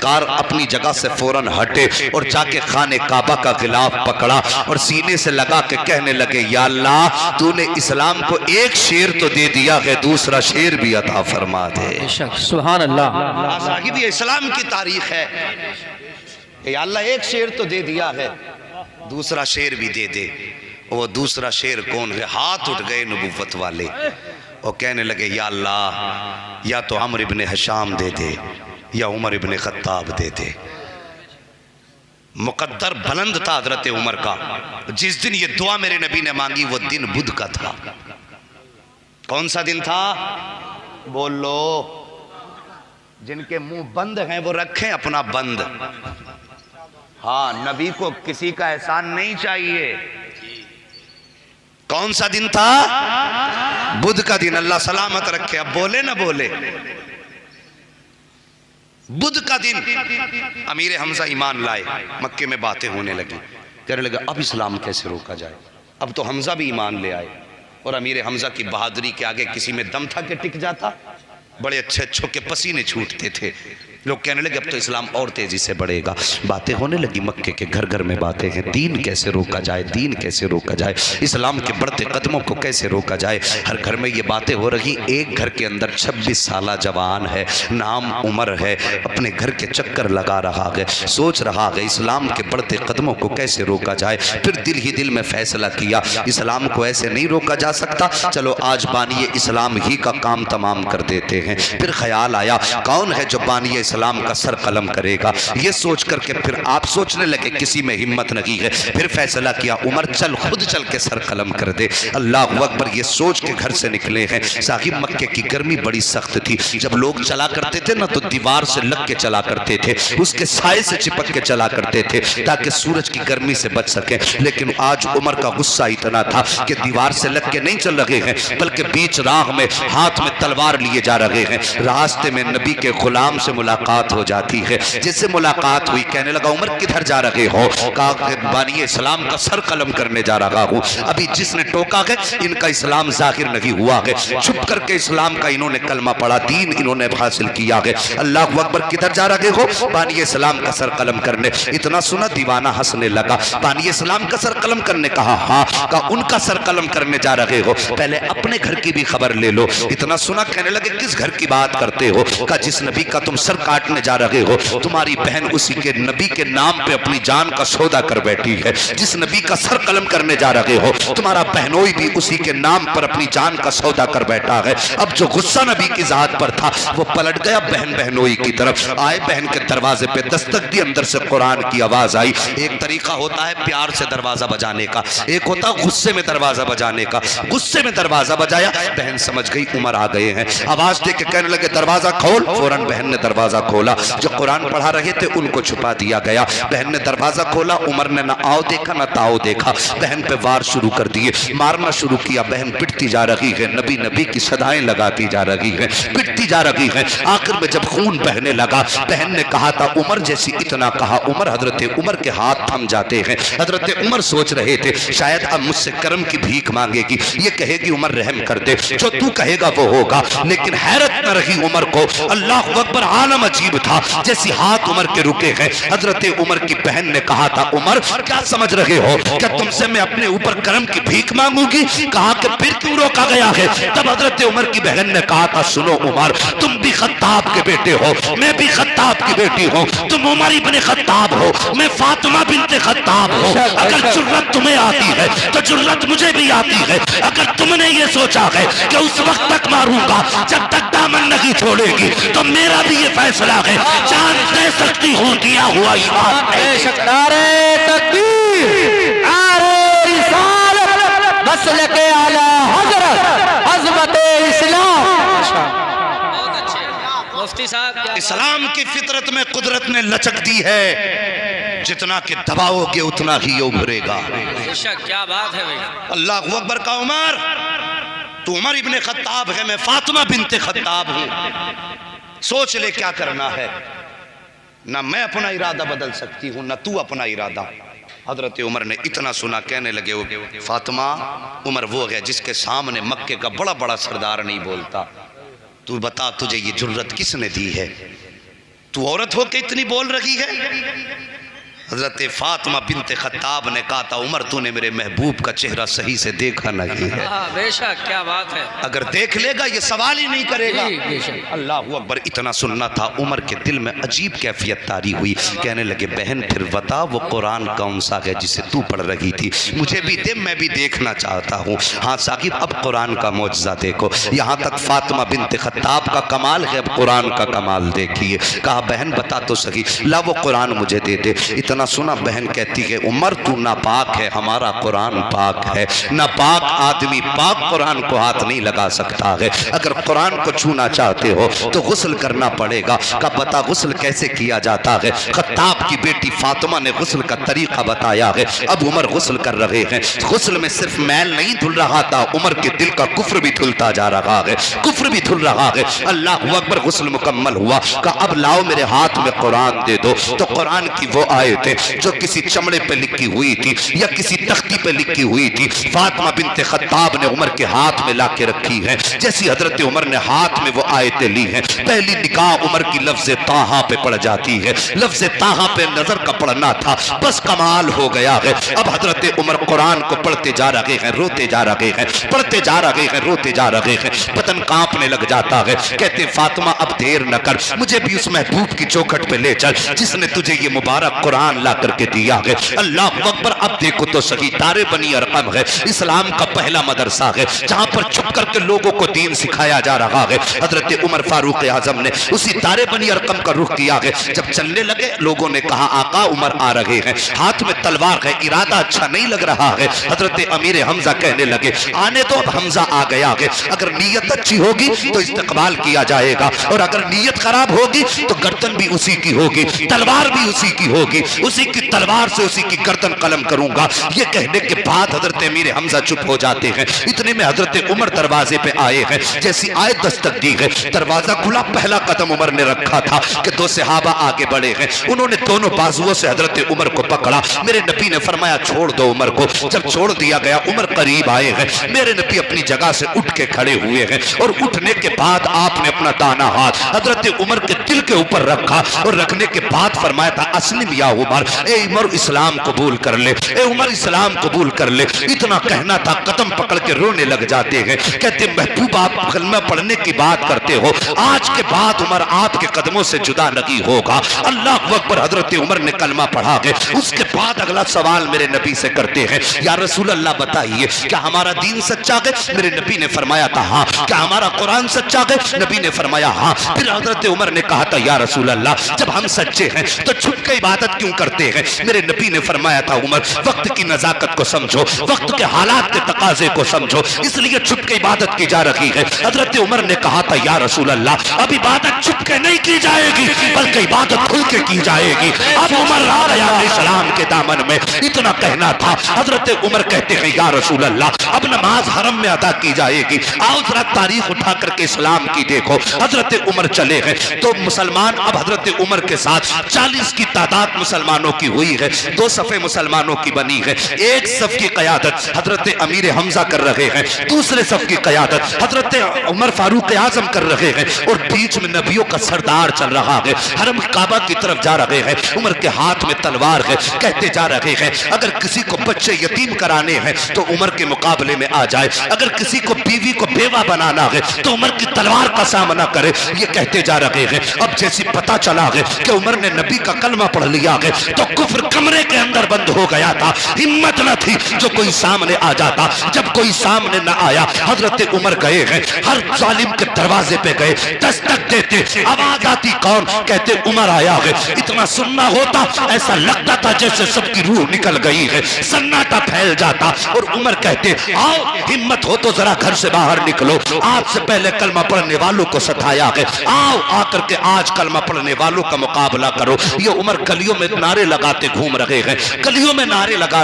سرکار اپنی جگہ سے فوراً ہٹے اور جا کے خانہ کعبہ کا غلاف پکڑا اور سینے سے لگا کے کہنے لگے یا اللہ تو نے اسلام کو ایک شیر تو دے دیا ہے، دوسرا شیر بھی عطا فرما دے۔ سبحان اللہ۔ صاحب یہ اسلام کی تاریخ ہے کہ یا اللہ ایک شیر تو دے دیا ہے، دوسرا شیر بھی دے دے۔ وہ دوسرا شیر کون ہے؟ ہاتھ اٹھ گئے نبوت والے اور کہنے لگے یا اللہ یا تو عمرو ابن حشام دے دے یا عمر ابن خطاب دے دے۔ مقدر بلند تھا حضرت عمر کا۔ جس دن یہ دعا میرے نبی نے مانگی وہ دن بدھ کا تھا۔ کون سا دن تھا؟ بولو۔ جن کے منہ بند ہیں وہ رکھیں اپنا بند۔ ہاں، نبی کو کسی کا احسان نہیں چاہیے۔ کون سا دن تھا؟ بدھ کا دن۔ اللہ سلامت رکھے۔ اب بولے نہ بولے؟ بدھ کا دن امیر حمزہ ایمان لائے، مکے میں باتیں ہونے لگی، کہنے لگے اب اسلام کیسے روکا جائے؟ اب تو حمزہ بھی ایمان لے آئے، اور امیر حمزہ کی بہادری کے آگے کسی میں دم تھا کہ ٹک جاتا؟ بڑے اچھے اچھوں کے پسینے چھوٹتے تھے۔ لوگ کہنے لگے اب تو اسلام اور تیزی سے بڑھے گا۔ باتیں ہونے لگی مکے کے گھر گھر میں باتیں ہیں، دین کیسے روکا جائے، دین کیسے روکا جائے، اسلام کے بڑھتے قدموں کو کیسے روکا جائے۔ ہر گھر میں یہ باتیں ہو رہی۔ ایک گھر کے اندر 26 سالہ جوان ہے، نام عمر ہے، اپنے گھر کے چکر لگا رہا ہے، سوچ رہا ہے اسلام کے بڑھتے قدموں کو کیسے روکا جائے۔ پھر دل ہی دل میں فیصلہ کیا اسلام کو ایسے نہیں روکا جا سکتا، چلو آج بانی اسلام ہی کا کام تمام کر دیتے ہیں۔ پھر خیال آیا کون ہے جو بانی اسلام کا سر قلم کرے گا؟ یہ سوچ کر کے پھر آپ سوچنے لگے کسی میں ہمت نہیں ہے۔ پھر فیصلہ کیا عمر چل خود چل کے سر قلم کر دے۔ اللہ اکبر، یہ سوچ کے گھر سے نکلے ہیں۔ صاحب مکے کی گرمی بڑی سخت تھی، جب لوگ چلا کرتے تھے نا تو دیوار سے لگ کے چلا کرتے تھے، اس کے سائے سے چپک کے چلا کرتے تھے تاکہ سورج کی گرمی سے بچ سکیں۔ لیکن آج عمر کا غصہ اتنا تھا کہ دیوار سے لگ کے نہیں چل رہے ہیں بلکہ بیچ راہ میں ہاتھ میں تلوار لیے جا رہے ہیں۔ راستے میں نبی کے غلام سے ملاقات ہو جاتی ہے۔ جس سے ملاقات ہوئی کہنے لگا عمر کدھر جا رہے ہو؟ کہا کہ بانی اسلام کا سر قلم کرنے جا رہا ہوں۔ ابھی جس نے ٹوکا ہے ان کا اسلام ظاہر نہیں ہوا ہے، چھپ کر کے اسلام کا انہوں نے کلمہ پڑھا، دین انہوں نے حاصل کیا ہے۔ اللہ اکبر، کدھر جا رہے ہو؟ بانی اسلام کا سر قلم کرنے۔ اتنا سنا دیوانہ ہنسنے لگا۔ بانی اسلام کا سر قلم کرنے؟ کہا ہاں۔ کہا ان کا سر قلم کرنے جا رہے ہو، پہلے اپنے گھر کی بھی خبر لے لو۔ اتنا سنا کہنے لگے کس گھر کی بات کرتے ہو؟ کہا جس نبی کا تم سر کاٹنے جا رہے ہو تمہاری بہن اسی کے نبی کے نام پہ اپنی جان کا سودا کر بیٹھی ہے۔ جس نبی کا سر قلم کرنے جا رہے ہو تمہارا بہنوئی بھی اسی کے نام پر اپنی جان کا سودا کر بیٹھا ہے۔ اب جو غصہ نبی کی ذات پر تھا وہ پلٹ گیا بہن بہنوئی کی طرف۔ آئے بہن کے دروازے پہ دستک دی، اندر سے قرآن کی آواز آئی۔ ایک طریقہ ہوتا ہے پیار سے دروازہ بجانے کا، ایک ہوتا غصے میں دروازہ بجانے کا۔ غصے میں دروازہ بجایا، بہن سمجھ گئی عمر آ گئے ہیں، آواز دے کے کہنے لگے دروازہ کھول۔ فوراً بہن نے دروازہ کھولا۔ جو قرآن پڑھا رہے تھے ان کو چھپا دیا گیا۔ بہن نے دروازہ کھولا، عمر نے نہ آؤ دیکھا نہ تاؤ دیکھا، بہن پہ وار شروع کر دیے، مارنا شروع کیا۔ بہن پٹتی جا رہی ہے، نبی نبی کی صدائیں لگاتی جا رہی ہے، پٹتی جا رہی ہے۔ آخر میں جب خون بہنے لگا، بہن نے کہا تھا عمر جیسی اتنا کہا عمر، حضرت عمر کے ہاتھ تھم جاتے ہیں۔ حضرت عمر سوچ رہے تھے شاید اب مجھ سے کرم کی بھیک مانگے گی، یہ کہے گی عمر رحم کر دے، جو تو کہے گا وہ ہوگا۔ لیکن حیرت نہ رہی عمر کو۔ اللہ اکبر، عالم عجیب تھا، جیسی ہاتھ عمر کے رکے ہیں۔ حضرت عمر کی بہن نے کہا تھا عمر کیا سمجھ رہے ہو، کیا تم سے میں اپنے اوپر کرم کی بھیک مانگوں گی؟ کہا کہ پھر کیوں روکا گیا ہے؟ تب حضرت عمر کی بہن نے کہا تھا سنو عمر، تم بھی خطاب کے بیٹے ہو، میں بھی خطاب کی بیٹی ہوں، تم عمر ابن خطاب ہو، میں فاطمہ بنت خطاب ہوں۔ اگر جرت تمہیں آتی ہے تو جرت مجھے بھی آتی ہے۔ اگر تم نے یہ سوچا ہے کہ اس وقت تک ماروں گا جب تک دامن نہیں چھوڑے گی تو میرا بھی یہ فیصلہ ہے، جان دے سکتی ہوں دیا ہوا ایمان ہے۔ نعرہ تکبیر، نعرہ رسالت، مسلک اعلی حضرت عظمت اسلام۔ مفتی صاحب اسلام کی فطرت میں قدرت نے لچک دی ہے، جتنا کہ دباؤ گے اتنا ہی ابھرے گا۔ کیا بات ہے بھائی، اللہ اکبر کا عمر، تو عمر ابن خطاب ہے، میں فاطمہ بنت خطاب ہوں، سوچ لے کیا کرنا ہے۔ نہ میں اپنا ارادہ بدل سکتی ہوں نہ تو اپنا ارادہ۔ حضرت عمر نے اتنا سنا کہنے لگے فاطمہ، عمر وہ ہے جس کے سامنے مکے کا بڑا بڑا سردار نہیں بولتا، تو بتا تجھے یہ جرت کس نے دی ہے؟ تو عورت ہو کے اتنی بول رہی ہے؟ حضرت فاطمہ بنت خطاب نے کہا تھا عمر تو نے میرے محبوب کا چہرہ صحیح سے دیکھا نہیں ہے، بے شک کیا بات ہے، اگر دیکھ لے گا یہ سوال ہی نہیں کرے گا۔ بے شک۔ اللہ اکبر، اتنا سننا تھا، عمر کے دل میں عجیب کیفیت طاری ہوئی، کہنے لگے بہن پھر بتا وہ قرآن کون سا ہے جسے تو پڑھ رہی تھی، مجھے بھی دے، میں بھی دیکھنا چاہتا ہوں۔ ہاں ثاقب اب قرآن کا معجزہ دیکھو، یہاں تک فاطمہ بنت خطاب کا کمال ہے، اب قرآن کا کمال دیکھیے۔ کہا بہن بتا تو صحیح، لا وہ قرآن مجھے دے دے۔ اتنا سنا بہن کہتی ہے عمر تو ناپاک ہے، ہمارا قرآن پاک ہے، ناپاک آدمی پاک قرآن کو ہاتھ نہیں لگا سکتا ہے، اگر قرآن کو چھونا چاہتے ہو تو غسل کرنا پڑے گا۔ کہا بتا غسل کیسے کیا جاتا ہے؟ خطاب کی بیٹی فاطمہ نے غسل کا طریقہ بتایا ہے۔ اب عمر غسل کر رہے ہیں، غسل میں صرف میل نہیں دھل رہا تھا، عمر کے دل کا کفر بھی دھلتا جا رہا ہے، کفر بھی دھل رہا ہے۔ اللہ اکبر، غسل مکمل ہوا، کہا اب لاؤ میرے ہاتھ میں قرآن دے دو۔ تو قرآن کی وہ آیتیں جو کسی چمڑے پہ لکھی ہوئی تھی یا کسی تختی پہ لکھی ہوئی تھی، فاطمہ بنت خطاب نے عمر کے ہاتھ میں لا کے رکھی ہیں۔ جیسی حضرت عمر نے ہاتھ میں وہ آیتیں لی ہیں، پہلی نگاہ عمر کی لفظ طٰہٰ پہ پڑ جاتی ہے، لفظ طٰہٰ پہ نظر کا پڑنا تھا، بس کمال ہو گیا ہے۔ اب حضرت عمر قرآن کو پڑھتے جا رہے ہیں، روتے جا رہے ہیں، پڑھتے جا رہے ہیں، روتے جا رہے ہیں، بدن کانپنے لگ جاتا ہے۔ کہتے فاطمہ اب دیر نہ کر، مجھے بھی اس محبوب کی چوکھٹ پہ لے چل جس نے تجھے یہ مبارک قرآن لا کر کے دیا ہے۔ اللہ اکبر، اب دیکھو تو صحیح، دار بنی ارقم ہے، اسلام کا پہلا مدرسہ ہے جہاں پر چھپ کر کے لوگوں کو دین سکھایا جا رہا ہے۔ حضرت عمر فاروق اعظم نے اسی دار بنی ارقم کا رخ کیا ہے۔ جب چلنے لگے لوگوں نے کہا آقا عمر آ رہے ہیں، ہاتھ میں تلوار ہے، ارادہ اچھا نہیں لگ رہا ہے۔ حضرت امیر حمزہ کہنے لگے آنے دو، اب حمزہ آ گیا ہے، اگر نیت اچھی ہوگی تو استقبال کیا جائے گا، اور اگر نیت خراب ہوگی تو گردن بھی اسی کی ہوگی، تلوار بھی اسی کی ہوگی، اسی کی تلوار سے اسی کی گردن قلم کروں گا۔ یہ کہنے کے بعد حضرت امیر حمزہ چپ ہو جاتے ہیں۔ اتنے میں حضرت عمر دروازے پہ آئے ہیں، جیسی آیت دستک دی ہے، دروازہ کھلا، پہلا قدم عمر نے رکھا تھا کہ دو صحابہ آگے بڑھے ہیں، انہوں نے دونوں بازوؤں سے حضرت عمر کو پکڑا۔ میرے نبی نے فرمایا چھوڑ دو عمر کو۔ جب چھوڑ دیا گیا، عمر قریب آئے ہیں، میرے نبی اپنی جگہ سے اٹھ کے کھڑے ہوئے ہیں، اور اٹھنے کے بعد آپ نے اپنا دانا ہاتھ حضرت عمر کے دل کے اوپر رکھا، اور رکھنے کے بعد فرمایا تھا اسلم یا عمر، اے عمر اسلام قبول کر لے، اے عمر اسلام قبول کر لے۔ اتنا کہنا تھا، قدم پکڑ کے رونے لگ جاتے ہیں، کہتے محبوب آپ کلمہ پڑھنے کی بات کرتے ہو، آج کے بعد عمر آپ کے قدموں سے جدا نہیں ہوگا۔ اللہ اکبر، حضرت عمر نے کلمہ پڑھا ہے۔ اس کے بعد اگلا سوال میرے نبی سے کرتے ہیں، یا رسول اللہ بتائیے کیا ہمارا دین سچا ہے؟ میرے نبی نے فرمایا تھا ہاں۔ کیا ہمارا قرآن سچا ہے؟ نبی نے فرمایا ہاں۔ پھر حضرت عمر نے کہا تھا یا رسول اللہ جب ہم سچے ہیں تو چھپ کے عبادت کیوں کرتے ہیں؟ میرے نبی نے فرمایا تھا عمر وقت کی نزاکت کو سمجھو، وقت کے حالات کے تقاضے کو سمجھو، اس لیے چھپ کے عبادت کی جا رہی ہے۔ حضرت عمر نے کہا تھا یا رسول اللہ اب عبادت چھپ کے نہیں کی جائے گی بلکہ عبادت کھل کے کی جائے گی۔ اب عمر آ گیا اسلام کے دامن میں۔ اتنا کہنا تھا، حضرت عمر کہتے ہیں یا رسول اللہ اب نماز حرم میں ادا کی جائے گی۔ آؤ ذرا تاریخ اٹھا کر کے اسلام کی دیکھو۔ حضرت عمر چلے ہیں تو مسلمان اب حضرت عمر کے ساتھ 40 کی تعداد مسلمانوں کی ہوئی ہے، 2 صفیں مسلمانوں کی بنی ہے۔ ایک صف کی قیادت حضرت امیر حمزہ کر رہے ہیں، دوسرے صف کی قیادت حضرت عمر فاروق اعظم کر رہے ہیں، اور بیچ میں نبیوں کا سردار چل رہا ہے، حرم کعبہ کی طرف جا رہے ہیں۔ عمر کے ہاتھ میں تلوار ہے، کہتے جا رہے ہیں اگر کسی کو بچے یتیم کرانے ہیں تو عمر کے مقابلے میں آ جائے، اگر کسی کو بیوی کو بیوہ بنانا ہے تو عمر کی تلوار کا سامنا کرے۔ یہ کہتے جا رہے ہیں۔ اب جیسی پتا چلا ہے کہ عمر نے نبی کا کلمہ پڑھ لیا ہے تو کفر کمرے کے اندر بند ہو گیا تھا، ہمت نہ تھی جو کوئی سامنے آ جاتا۔ جب کوئی سامنے نہ آیا حضرت عمر گئے ہیں، ہر ظالم کے دروازے پہ گئے، دستک دیتے، آواز آتی کون؟ کہتے عمر آیا ہے۔ اتنا سننا ہوتا ایسا لگتا تھا جیسے سب کی روح نکل گئی ہے، سناٹا پھیل جاتا، اور عمر کہتے آؤ ہمت ہو تو ذرا گھر سے باہر نکلو، آپ سے پہلے کلمہ پڑھنے والوں کو ستایا ہے، آؤ آ کر کے آج کلمہ پڑھنے والوں کا مقابلہ کرو۔ یہ عمر گلیوں میں نعرے لگاتے گھوم رہے ہیں، گلیوں میں نعرے لگا رہے